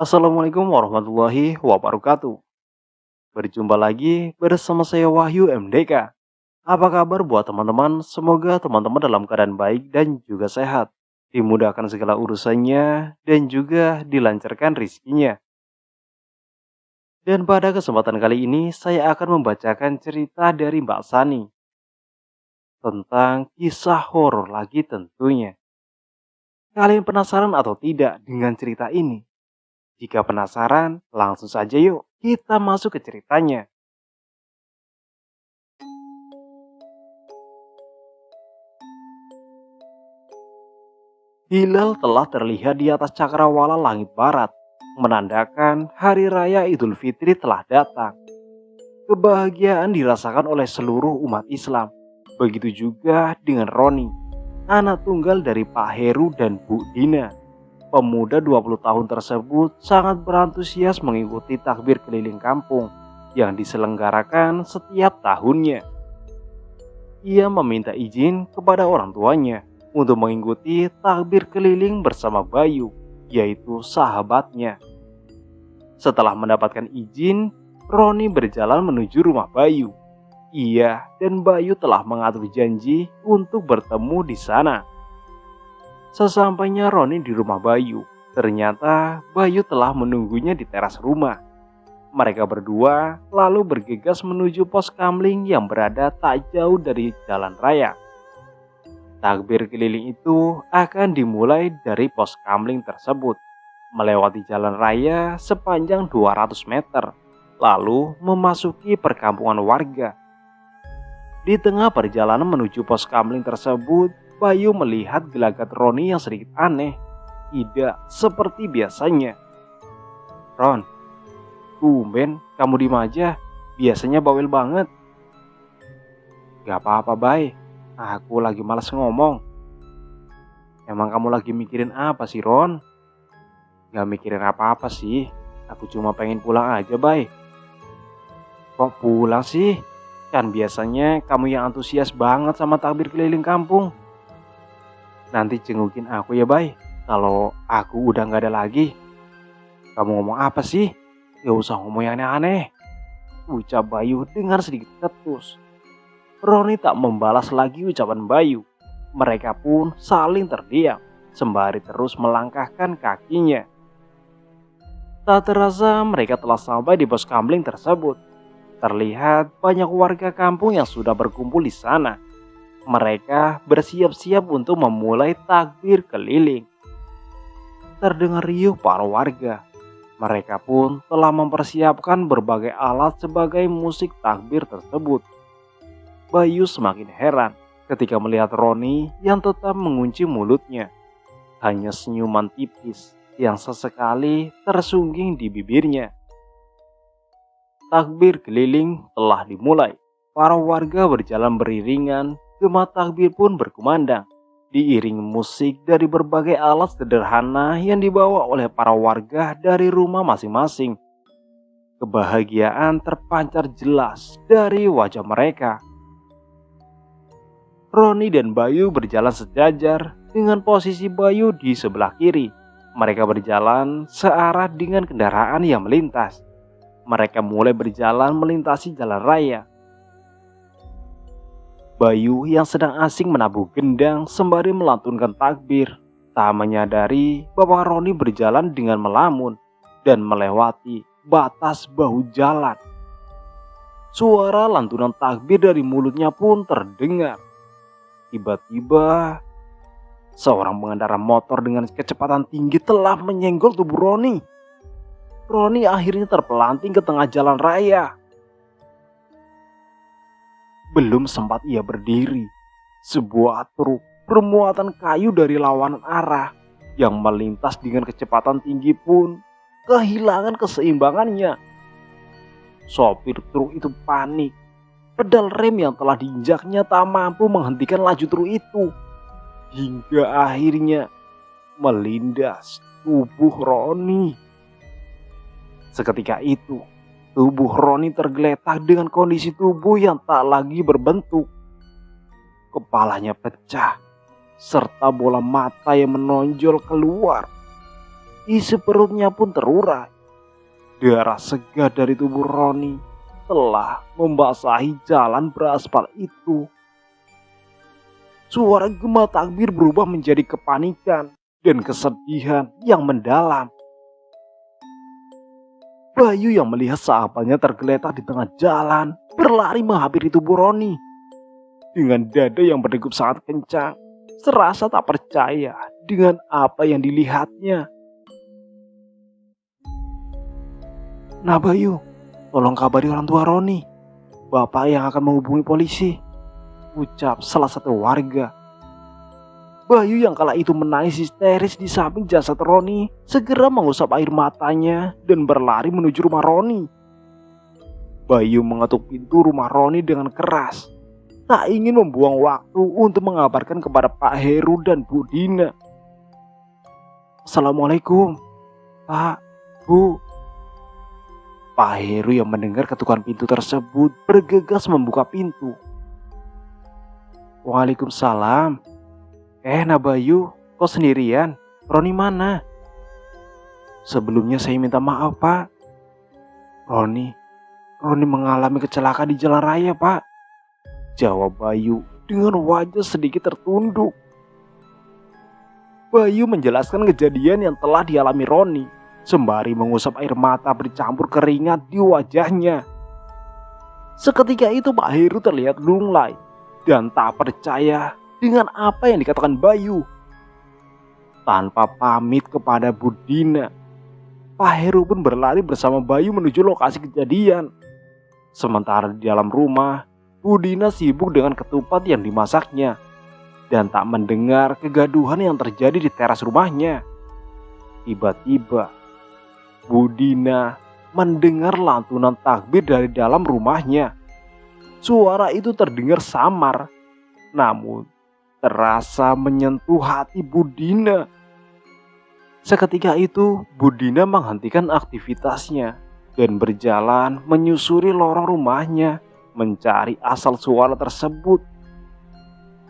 Assalamualaikum warahmatullahi wabarakatuh. Berjumpa lagi bersama saya Wahyu MDK. Apa kabar buat teman-teman? Semoga teman-teman dalam keadaan baik dan juga sehat. Dimudahkan segala urusannya dan juga dilancarkan rizkinya. Dan pada kesempatan kali ini saya akan membacakan cerita dari Mbak Sani tentang kisah horor lagi tentunya. Kalian penasaran atau tidak dengan cerita ini? Jika penasaran, langsung saja yuk kita masuk ke ceritanya. Hilal telah terlihat di atas cakrawala langit barat, menandakan hari raya Idul Fitri telah datang. Kebahagiaan dirasakan oleh seluruh umat Islam. Begitu juga dengan Roni, anak tunggal dari Pak Heru dan Bu Dina. Pemuda 20 tahun tersebut sangat berantusias mengikuti takbir keliling kampung yang diselenggarakan setiap tahunnya. Ia meminta izin kepada orang tuanya untuk mengikuti takbir keliling bersama Bayu, yaitu sahabatnya. Setelah mendapatkan izin, Roni berjalan menuju rumah Bayu. Ia dan Bayu telah mengatur janji untuk bertemu di sana. Sesampainya Roni di rumah Bayu, ternyata Bayu telah menunggunya di teras rumah. Mereka berdua lalu bergegas menuju pos kamling yang berada tak jauh dari jalan raya. Takbir keliling itu akan dimulai dari pos kamling tersebut, melewati jalan raya sepanjang 200 meter, lalu memasuki perkampungan warga. Di tengah perjalanan menuju pos kamling tersebut, Bayu melihat gelagat Roni yang sedikit aneh, tidak seperti biasanya. "Ron, tumben kamu diem aja, biasanya bawel banget." "Gak apa-apa, Bay. Aku lagi malas ngomong." "Emang kamu lagi mikirin apa sih, Ron?" "Gak mikirin apa-apa sih. Aku cuma pengen pulang aja, Bay." "Kok pulang sih? Kan biasanya kamu yang antusias banget sama takbir keliling kampung." "Nanti jengukin aku ya, Bay. Kalau aku udah gak ada lagi." "Kamu ngomong apa sih? Gak usah ngomong yang aneh-aneh," ucap Bayu dengan sedikit ketus. Roni tak membalas lagi ucapan Bayu. Mereka pun saling terdiam, sembari terus melangkahkan kakinya. Tak terasa mereka telah sampai di pos kamling tersebut. Terlihat banyak warga kampung yang sudah berkumpul di sana. Mereka bersiap-siap untuk memulai takbir keliling. Terdengar riuh para warga. Mereka pun telah mempersiapkan berbagai alat sebagai musik takbir tersebut. Bayu semakin heran ketika melihat Roni yang tetap mengunci mulutnya. Hanya senyuman tipis yang sesekali tersungging di bibirnya. Takbir keliling telah dimulai. Para warga berjalan beriringan, gema takbir pun berkumandang. Diiringi musik dari berbagai alat sederhana yang dibawa oleh para warga dari rumah masing-masing. Kebahagiaan terpancar jelas dari wajah mereka. Roni dan Bayu berjalan sejajar dengan posisi Bayu di sebelah kiri. Mereka berjalan searah dengan kendaraan yang melintas. Mereka mulai berjalan melintasi jalan raya. Bayu yang sedang asing menabuh gendang sembari melantunkan takbir, tak menyadari bahwa Roni berjalan dengan melamun dan melewati batas bahu jalan. Suara lantunan takbir dari mulutnya pun terdengar. Tiba-tiba, seorang pengendara motor dengan kecepatan tinggi telah menyenggol tubuh Roni. Roni akhirnya terpelanting ke tengah jalan raya. Belum sempat ia berdiri, sebuah truk bermuatan kayu dari lawanan arah yang melintas dengan kecepatan tinggi pun kehilangan keseimbangannya. Sopir truk itu panik. Pedal rem yang telah diinjaknya tak mampu menghentikan laju truk itu. Hingga akhirnya melindas tubuh Roni. Seketika itu, tubuh Roni tergeletak dengan kondisi tubuh yang tak lagi berbentuk. Kepalanya pecah, serta bola mata yang menonjol keluar. isi perutnya pun terurai. Darah segar dari tubuh Roni telah membasahi jalan beraspal itu. Suara gema takbir berubah menjadi kepanikan dan kesedihan yang mendalam. Bayu yang melihat sahabatnya tergeletak di tengah jalan berlari menghampiri tubuh Roni. Dengan dada yang berdegup sangat kencang, serasa tak percaya dengan apa yang dilihatnya. Nah Bayu, tolong kabari orang tua Roni. Bapak yang akan menghubungi polisi, ucap salah satu warga. Bayu yang kala itu menangis histeris di samping jasad Roni segera mengusap air matanya dan berlari menuju rumah Roni. Bayu mengetuk pintu rumah Roni dengan keras, tak ingin membuang waktu untuk mengabarkan kepada Pak Heru dan Bu Dina. Assalamualaikum, Pak, Bu. Pak Heru yang mendengar ketukan pintu tersebut bergegas membuka pintu. Waalaikumsalam. Bayu, kok sendirian? Roni mana? Sebelumnya saya minta maaf, Pak. Roni mengalami kecelakaan di jalan raya, Pak. Jawab Bayu dengan wajah sedikit tertunduk. Bayu menjelaskan kejadian yang telah dialami Roni, sembari mengusap air mata bercampur keringat di wajahnya. Seketika itu Pak Heru terlihat lunglai dan tak percaya dengan apa yang dikatakan Bayu. Tanpa pamit kepada Bu Dina, Pak Heru pun berlari bersama Bayu menuju lokasi kejadian. Sementara di dalam rumah, Bu Dina sibuk dengan ketupat yang dimasaknya dan tak mendengar kegaduhan yang terjadi di teras rumahnya. Tiba-tiba, Bu Dina mendengar lantunan takbir dari dalam rumahnya. Suara itu terdengar samar, namun terasa menyentuh hati Bu Dina. Seketika itu, Bu Dina menghentikan aktivitasnya dan berjalan menyusuri lorong rumahnya mencari asal suara tersebut.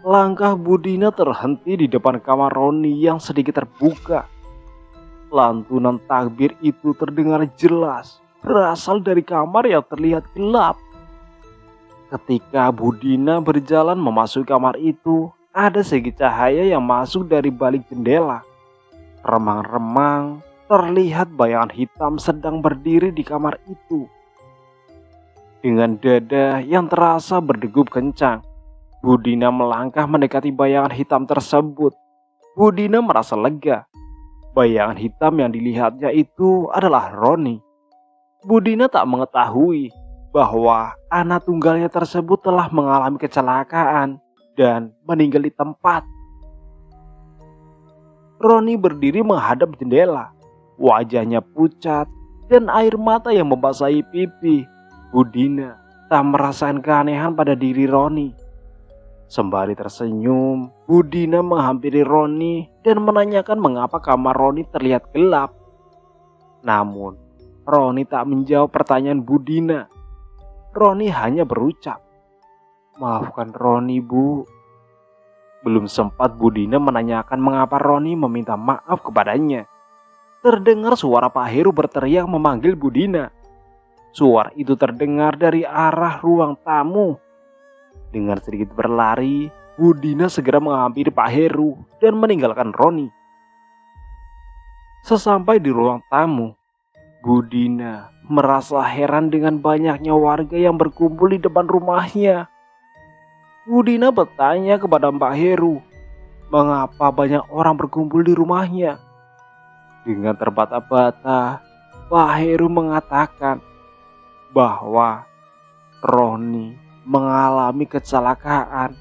Langkah Bu Dina terhenti di depan kamar Roni yang sedikit terbuka. Lantunan takbir itu terdengar jelas berasal dari kamar yang terlihat gelap. Ketika Bu Dina berjalan memasuki kamar itu, ada segi cahaya yang masuk dari balik jendela. Remang-remang terlihat bayangan hitam sedang berdiri di kamar itu. Dengan dada yang terasa berdegup kencang, Bu Dina melangkah mendekati bayangan hitam tersebut. Bu Dina merasa lega. Bayangan hitam yang dilihatnya itu adalah Roni. Bu Dina tak mengetahui bahwa anak tunggalnya tersebut telah mengalami kecelakaan dan meninggal di tempat. Roni berdiri menghadap jendela. Wajahnya pucat dan air mata yang membasahi pipi. Bu Dina tak merasakan keanehan pada diri Roni. Sembari tersenyum, Bu Dina menghampiri Roni dan menanyakan mengapa kamar Roni terlihat gelap. Namun, Roni tak menjawab pertanyaan Bu Dina. Roni hanya berucap, "Maafkan Roni, Bu." Belum sempat Bu Dina menanyakan mengapa Roni meminta maaf kepadanya, terdengar suara Pak Heru berteriak memanggil Bu Dina. Suara itu terdengar dari arah ruang tamu. Dengan sedikit berlari, Bu Dina segera menghampiri Pak Heru dan meninggalkan Roni. Sesampai di ruang tamu, Bu Dina merasa heran dengan banyaknya warga yang berkumpul di depan rumahnya. Bu Dina bertanya kepada Mbak Heru, mengapa banyak orang berkumpul di rumahnya. Dengan terbata-bata, Pak Heru mengatakan bahwa Roni mengalami kecelakaan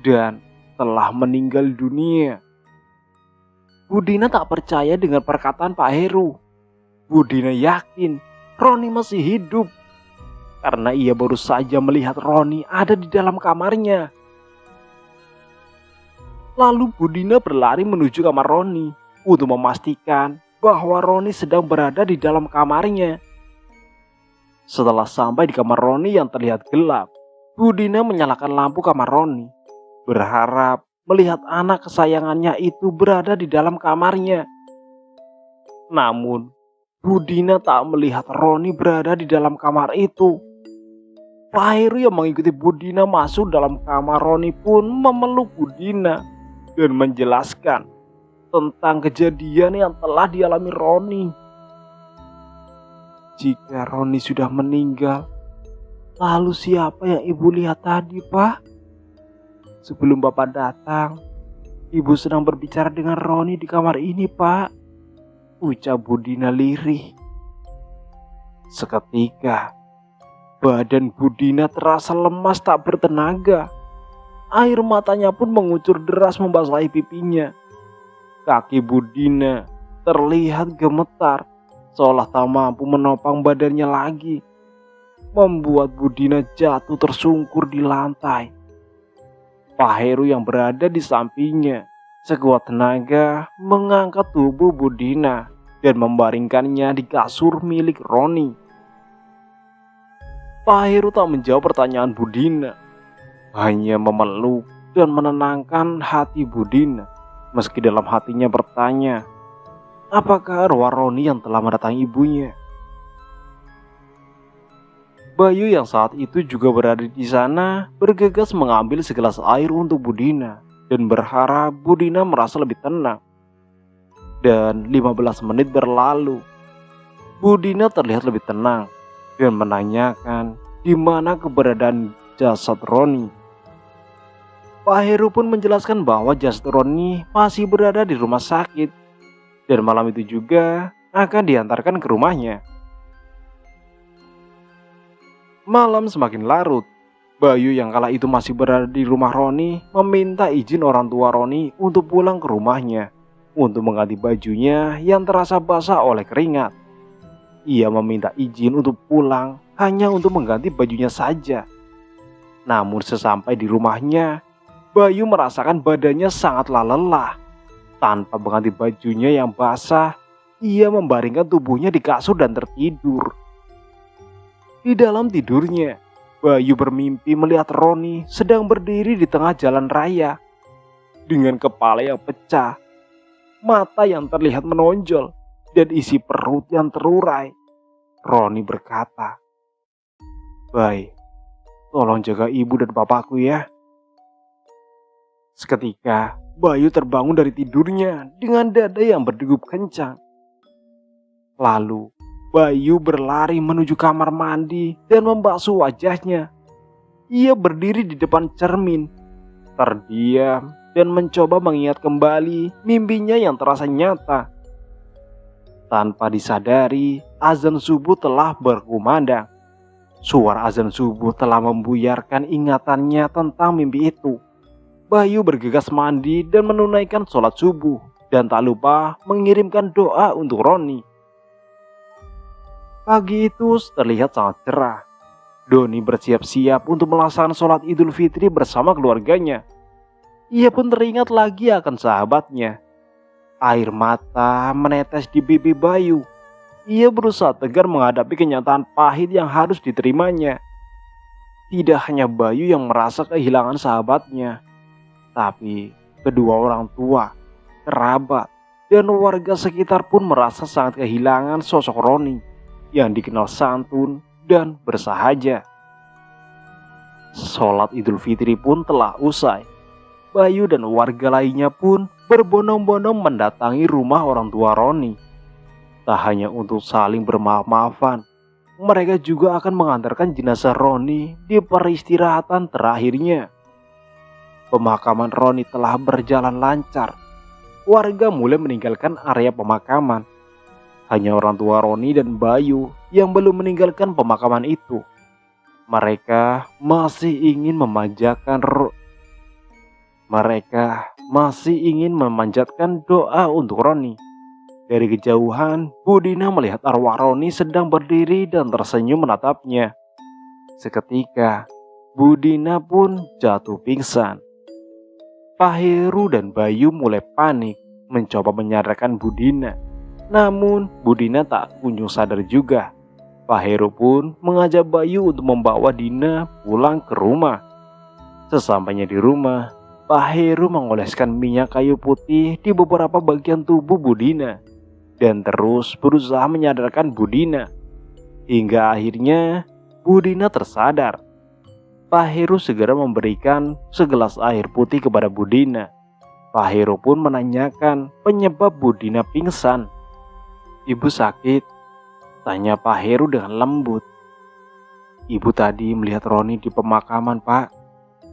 dan telah meninggal dunia. Bu Dina tak percaya dengan perkataan Pak Heru. Bu Dina yakin Roni masih hidup karena ia baru saja melihat Roni ada di dalam kamarnya. Lalu Bu Dina berlari menuju kamar Roni untuk memastikan bahwa Roni sedang berada di dalam kamarnya. Setelah sampai di kamar Roni yang terlihat gelap, Bu Dina menyalakan lampu kamar Roni, berharap melihat anak kesayangannya itu berada di dalam kamarnya. Namun, Budina tak melihat Roni berada di dalam kamar itu. Pak Heru yang mengikuti Budina masuk dalam kamar Roni pun memeluk Budina dan menjelaskan tentang kejadian yang telah dialami Roni. Jika Roni sudah meninggal, lalu siapa yang ibu lihat tadi, Pak? Sebelum Bapak datang, ibu sedang berbicara dengan Roni di kamar ini, Pak, ucap Budina lirih. Seketika, badan Budina terasa lemas tak bertenaga. Air matanya pun mengucur deras membasahi pipinya. Kaki Budina terlihat gemetar, seolah tak mampu menopang badannya lagi, membuat Budina jatuh tersungkur di lantai. Pak Heru yang berada di sampingnya sekuat tenaga mengangkat tubuh Budina dan membaringkannya di kasur milik Roni. Pak Heru tak menjawab pertanyaan Budina, hanya memeluk dan menenangkan hati Budina, meski dalam hatinya bertanya, apakah arwah Roni yang telah mendatangi ibunya? Bayu yang saat itu juga berada di sana bergegas mengambil segelas air untuk Budina dan berharap Budina merasa lebih tenang. Dan 15 menit berlalu, Budina terlihat lebih tenang dan menanyakan di mana keberadaan jasad Roni. Pak Heru pun menjelaskan bahwa jasad Roni masih berada di rumah sakit dan malam itu juga akan diantarkan ke rumahnya. Malam semakin larut. Bayu yang kala itu masih berada di rumah Roni meminta izin orang tua Roni untuk pulang ke rumahnya untuk mengganti bajunya yang terasa basah oleh keringat. Ia meminta izin untuk pulang hanya untuk mengganti bajunya saja. Namun sesampai di rumahnya, Bayu merasakan badannya sangatlah lelah. Tanpa mengganti bajunya yang basah, ia membaringkan tubuhnya di kasur dan tertidur. Di dalam tidurnya, Bayu bermimpi melihat Roni sedang berdiri di tengah jalan raya dengan kepala yang pecah, mata yang terlihat menonjol, dan isi perut yang terurai. Roni berkata, "Bay, tolong jaga ibu dan bapakku ya." Seketika, Bayu terbangun dari tidurnya dengan dada yang berdegup kencang. Lalu, Bayu berlari menuju kamar mandi dan membasuh wajahnya. Ia berdiri di depan cermin, terdiam dan mencoba mengingat kembali mimpinya yang terasa nyata. Tanpa disadari, azan subuh telah berkumandang. Suara azan subuh telah membuyarkan ingatannya tentang mimpi itu. Bayu bergegas mandi dan menunaikan sholat subuh dan tak lupa mengirimkan doa untuk Roni. Pagi itu terlihat sangat cerah. Doni bersiap-siap untuk melaksanakan sholat Idul Fitri bersama keluarganya. Ia pun teringat lagi akan sahabatnya. Air mata menetes di pipi Bayu. Ia berusaha tegar menghadapi kenyataan pahit yang harus diterimanya. Tidak hanya Bayu yang merasa kehilangan sahabatnya, tapi kedua orang tua, kerabat, dan warga sekitar pun merasa sangat kehilangan sosok Roni yang dikenal santun dan bersahaja. Sholat Idul Fitri pun telah usai. Bayu dan warga lainnya pun berbondong-bondong mendatangi rumah orang tua Roni. Tak hanya untuk saling bermaaf-maafan, mereka juga akan mengantarkan jenazah Roni di peristirahatan terakhirnya. Pemakaman Roni telah berjalan lancar. Warga mulai meninggalkan area pemakaman. Hanya orang tua Roni dan Bayu yang belum meninggalkan pemakaman itu. Mereka masih ingin memanjatkan doa untuk Roni. Dari kejauhan, Budina melihat arwah Roni sedang berdiri dan tersenyum menatapnya. Seketika, Budina pun jatuh pingsan. Pak Heru dan Bayu mulai panik mencoba menyadarkan Budina. Namun Budina tak kunjung sadar juga. Pak Heru pun mengajak Bayu untuk membawa Dina pulang ke rumah. Sesampainya di rumah, Pak Heru mengoleskan minyak kayu putih di beberapa bagian tubuh Budina. dan terus berusaha menyadarkan Budina. Hingga akhirnya Budina tersadar. Pak Heru segera memberikan segelas air putih kepada Budina. Pak Heru pun menanyakan penyebab Budina pingsan. "Ibu sakit?" tanya Pak Heru dengan lembut. "Ibu tadi melihat Roni di pemakaman, Pak.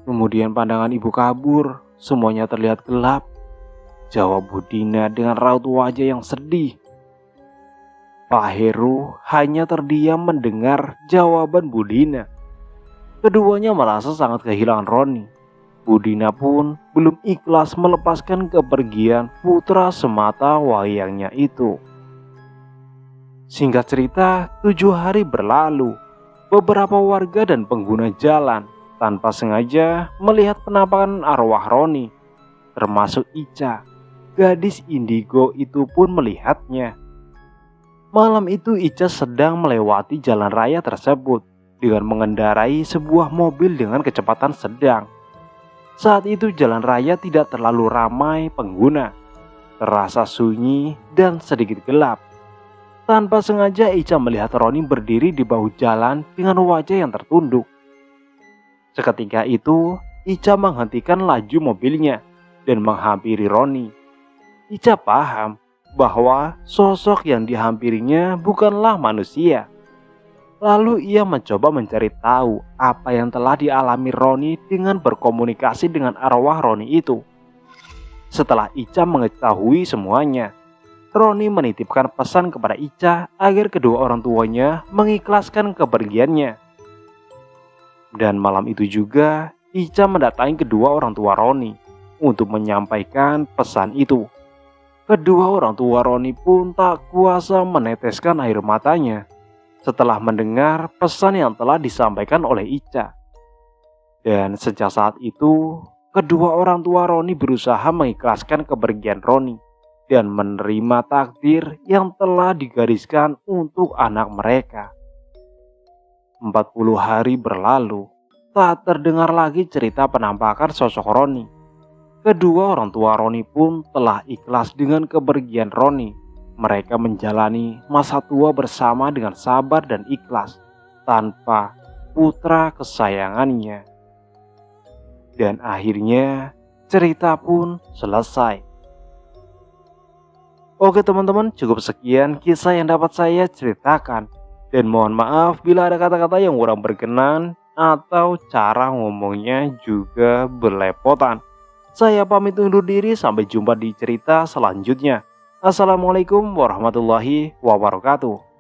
Kemudian pandangan ibu kabur, semuanya terlihat gelap," jawab Budina dengan raut wajah yang sedih. Pak Heru hanya terdiam mendengar jawaban Budina. Keduanya merasa sangat kehilangan Roni. Budina pun belum ikhlas melepaskan kepergian putra semata wayangnya itu. Singkat cerita, 7 hari berlalu. Beberapa warga dan pengguna jalan tanpa sengaja melihat penampakan arwah Roni, termasuk Ica. Gadis indigo itu pun melihatnya. Malam itu Ica sedang melewati jalan raya tersebut dengan mengendarai sebuah mobil dengan kecepatan sedang. Saat itu jalan raya tidak terlalu ramai pengguna, terasa sunyi dan sedikit gelap. Tanpa sengaja Ica melihat Roni berdiri di bahu jalan dengan wajah yang tertunduk. Seketika itu Ica menghentikan laju mobilnya dan menghampiri Roni. Ica paham bahwa sosok yang dihampirinya bukanlah manusia. Lalu ia mencoba mencari tahu apa yang telah dialami Roni dengan berkomunikasi dengan arwah Roni itu. Setelah Ica mengetahui semuanya, Roni menitipkan pesan kepada Ica agar kedua orang tuanya mengikhlaskan kepergiannya. Dan malam itu juga Ica mendatangi kedua orang tua Roni untuk menyampaikan pesan itu. Kedua orang tua Roni pun tak kuasa meneteskan air matanya setelah mendengar pesan yang telah disampaikan oleh Ica. Dan sejak saat itu, kedua orang tua Roni berusaha mengikhlaskan kepergian Roni dan menerima takdir yang telah digariskan untuk anak mereka. 40 hari berlalu, tak terdengar lagi cerita penampakan sosok Roni. Kedua orang tua Roni pun telah ikhlas dengan kepergian Roni. Mereka menjalani masa tua bersama dengan sabar dan ikhlas tanpa putra kesayangannya. Dan akhirnya cerita pun selesai. Oke teman-teman, cukup sekian kisah yang dapat saya ceritakan. Dan mohon maaf bila ada kata-kata yang kurang berkenan atau cara ngomongnya juga berlepotan. Saya pamit undur diri, sampai jumpa di cerita selanjutnya. Assalamualaikum warahmatullahi wabarakatuh.